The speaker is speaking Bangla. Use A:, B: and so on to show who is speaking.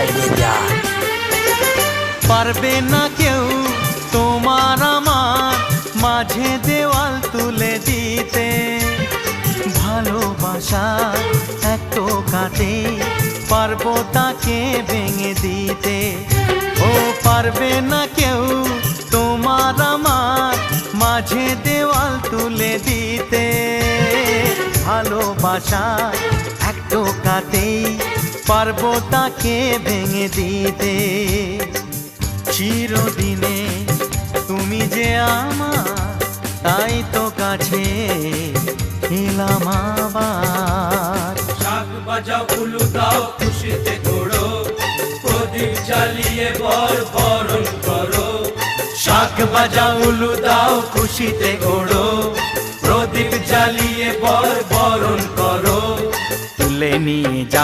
A: বাইরে যায়।
B: পারবে না কেউ তোমার আমার মাঝে দেওয়াল তুলে দিতে, ভালোবাসা এক টোকাতে পারবো তাকে ভেঙে দিতে। ও পারবে না কেউ তোমার আমার মাঝে দেওয়াল তুলে দিতে, ভালোবাসা এক টোকাতেই পারবো তাকে ভেঙে দিতে। চিরদিনে তুমি যে আমার, তাই তো কাছে এলাম আবার।
C: শাক বাজাও উলু দাও খুশিতে ঘোড়ো, প্রদীপ জ্বালিয়ে বরণ করো।
B: শাক বাজাও উলু দাও খুশিতে ঘোড়ো, প্রদীপ জ্বালিয়ে বরণ করো। তুলে নিয়ে যাও